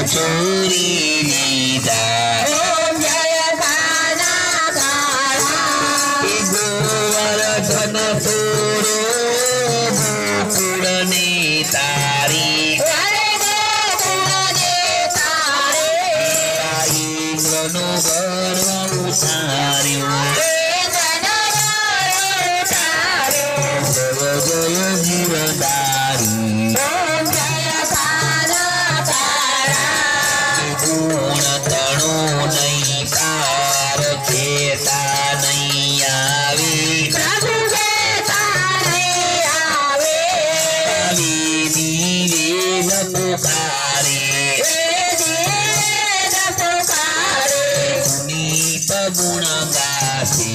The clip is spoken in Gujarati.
ચોરી લીધા ગોવર્ધન થોડો ગોકુળને તારી ઇન્દ્રનો ગર્વ ઉતાર્યો જય જય જીવદારી ગુણ તણો નહીં પાર ખેતા નહીં આવી વેદ પુકારે પુનીત ગુણ ગાશે